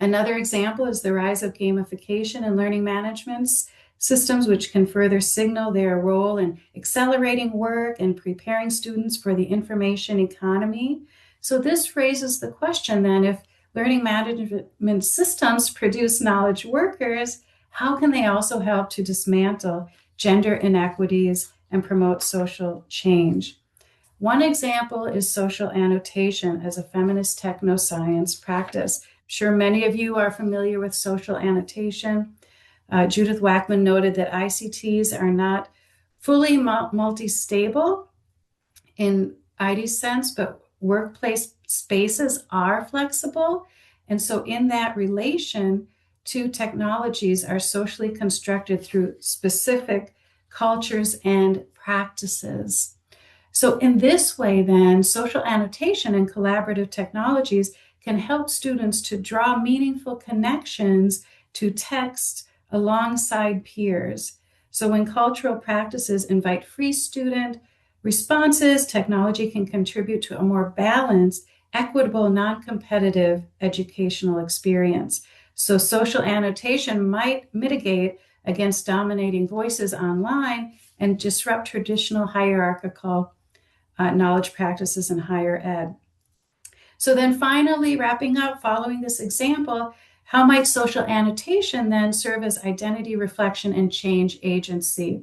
Another example is the rise of gamification in learning management systems, which can further signal their role in accelerating work and preparing students for the information economy. So this raises the question then, if learning management systems produce knowledge workers, how can they also help to dismantle gender inequities and promote social change? One example is social annotation as a feminist technoscience practice. I'm sure many of you are familiar with social annotation. Judith Wackman noted that ICTs are not fully multi-stable in ID's sense, but workplace spaces are flexible. And so in that relation, two technologies are socially constructed through specific cultures and practices. So in this way, then, social annotation and collaborative technologies can help students to draw meaningful connections to text alongside peers. So when cultural practices invite free student responses, technology can contribute to a more balanced, equitable, non-competitive educational experience. So social annotation might mitigate against dominating voices online and disrupt traditional hierarchical knowledge practices in higher ed. So then finally, wrapping up, following this example, how might social annotation then serve as identity reflection and change agency?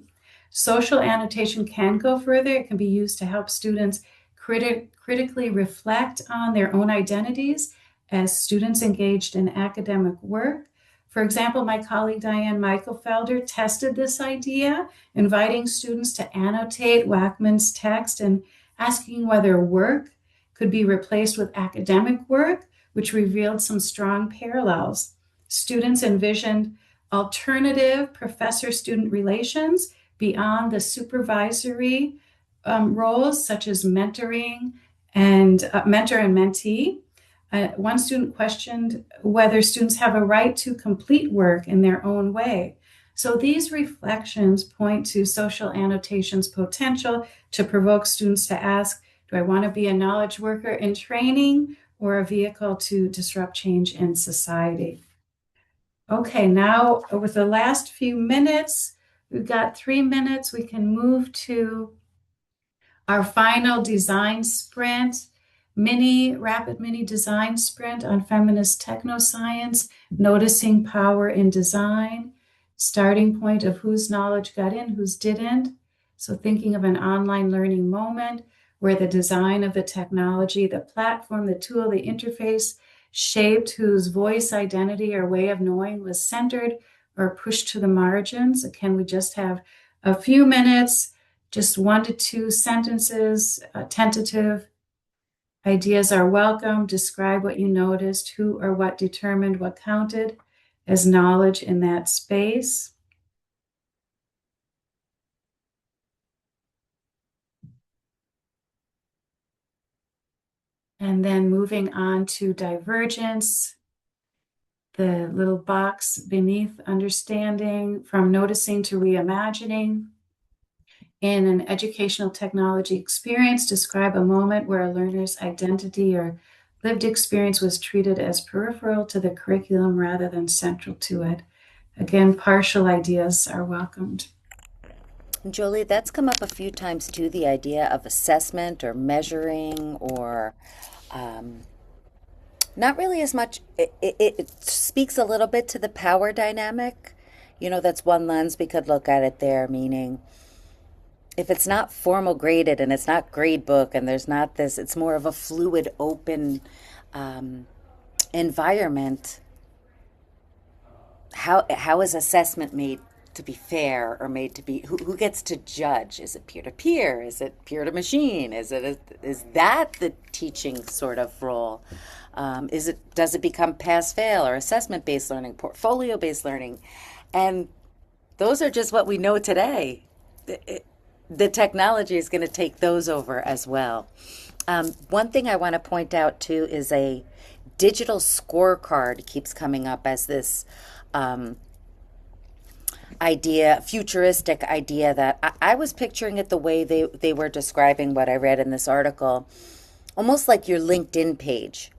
Social annotation can go further. It can be used to help students critically reflect on their own identities as students engaged in academic work. For example, my colleague Diane Michaelfelder tested this idea, inviting students to annotate Wackman's text and asking whether work could be replaced with academic work, which revealed some strong parallels. Students envisioned alternative professor-student relations beyond the supervisory roles, such as mentoring and mentor and mentee. One student questioned whether students have a right to complete work in their own way. So these reflections point to social annotation's potential to provoke students to ask, do I want to be a knowledge worker in training or a vehicle to disrupt change in society? Okay, now with the last few minutes, we've got 3 minutes, we can move to our final design sprint, rapid mini design sprint on feminist technoscience, noticing power in design, starting point of whose knowledge got in, whose didn't. So thinking of an online learning moment where the design of the technology, the platform, the tool, the interface shaped whose voice, identity, or way of knowing was centered or pushed to the margins. Can we just have a few minutes, just 1 to 2 sentences, tentative ideas are welcome. Describe what you noticed, who or what determined what counted as knowledge in that space. And then moving on to divergence, the little box beneath understanding, from noticing to reimagining. In an educational technology experience, describe a moment where a learner's identity or lived experience was treated as peripheral to the curriculum rather than central to it. Again, partial ideas are welcomed. Jolie, that's come up a few times too, the idea of assessment or measuring or not really as much. It speaks a little bit to the power dynamic. That's one lens we could look at it there, meaning if it's not formal graded and it's not grade book and there's not this, it's more of a fluid, open environment. How is assessment made to be fair or made to be, who gets to judge? Is it peer to peer? Is it peer to machine? Is that the teaching sort of role? Does it become pass fail or assessment based learning, portfolio based learning? And those are just what we know today. The technology is going to take those over as well. One thing I want to point out too is a digital scorecard keeps coming up as this futuristic idea that I was picturing it the way they were describing what I read in this article, almost like your LinkedIn page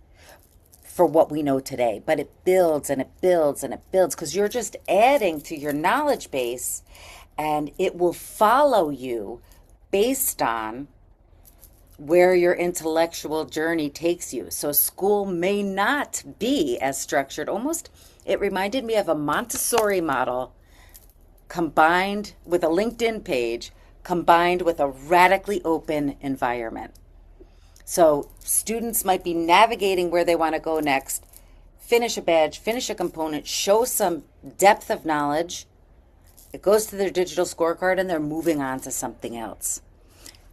for what we know today, but it builds and it builds and it builds because you're just adding to your knowledge base, and it will follow you based on where your intellectual journey takes you. So school may not be as structured. Almost, it reminded me of a Montessori model combined with a LinkedIn page, combined with a radically open environment. So students might be navigating where they want to go next, finish a badge, finish a component, show some depth of knowledge. It goes to their digital scorecard and they're moving on to something else.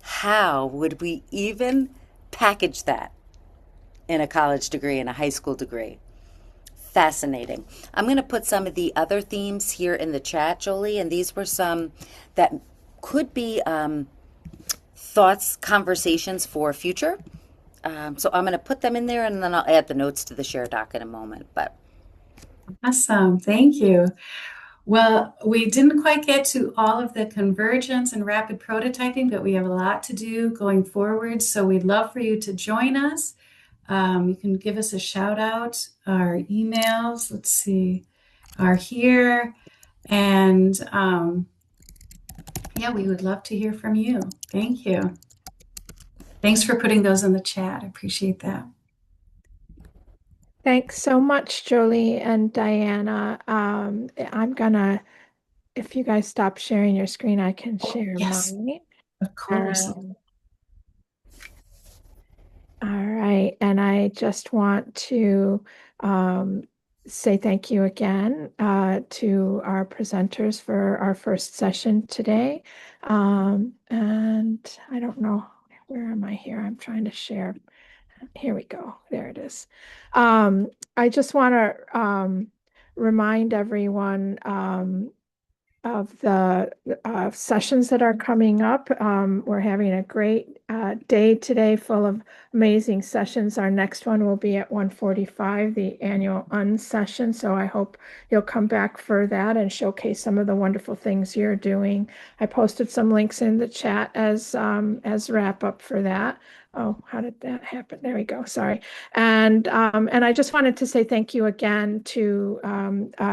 How would we even package that in a college degree, in a high school degree? Fascinating. I'm going to put some of the other themes here in the chat, Jolie, and these were some that could be thoughts, conversations for future. So I'm going to put them in there, and then I'll add the notes to the share doc in a moment. But Awesome. Thank you. Well, we didn't quite get to all of the convergence and rapid prototyping, but we have a lot to do going forward. So we'd love for you to join us. You can give us a shout out. Our emails, let's see, are here. And yeah, we would love to hear from you. Thank you. Thanks for putting those in the chat. I appreciate that. Thanks so much, Jolie and Diana. I'm gonna, if you guys stop sharing your screen, I can share Yes, mine. of course. All right, and I just want to say thank you again to our presenters for our first session today. And I don't know, where am I here? I'm trying to share. Here we go. There it is. I just want to remind everyone of the sessions that are coming up. We're having a great day today full of amazing sessions. Our next one will be at 1:45, the annual unsession. So I hope you'll come back for that and showcase some of the wonderful things you're doing. I posted some links in the chat as wrap up for that. Oh, how did that happen? There we go. Sorry. And I just wanted to say thank you again to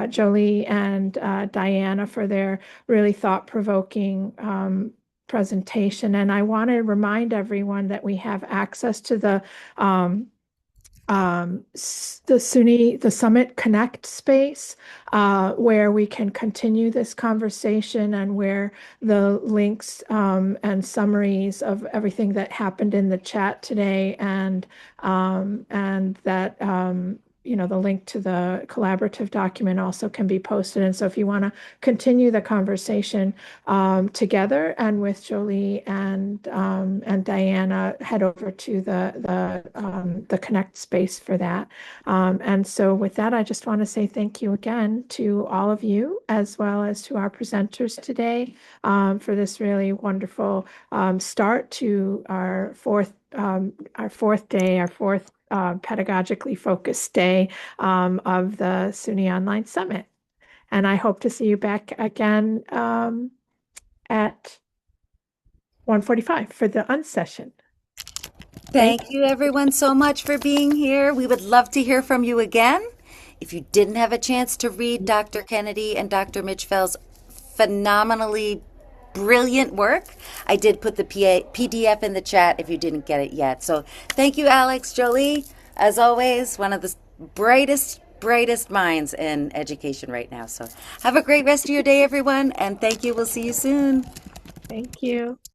Jolie and Diana for their really thought-provoking presentation. And I want to remind everyone that we have access to the SUNY, the Summit Connect space, where we can continue this conversation and where the links and summaries of everything that happened in the chat today and that the link to the collaborative document also can be posted. And so if you want to continue the conversation together and with Jolie and Diana, head over to the Connect space for that. And so with that, I just want to say thank you again to all of you, as well as to our presenters today for this really wonderful start to our fourth day, our fourth pedagogically focused day of the SUNY Online Summit. And I hope to see you back again at 1:45 for the unsession. thank you everyone so much for being here. We would love to hear from you again. If you didn't have a chance to read Dr. Kennedy and Dr. Mitchfell's phenomenally brilliant work, I did put the PDF in the chat if you didn't get it yet. So thank you, Alex. Jolie, as always, one of the brightest minds in education right now. So have a great rest of your day, everyone, and thank you. We'll see you soon. Thank you.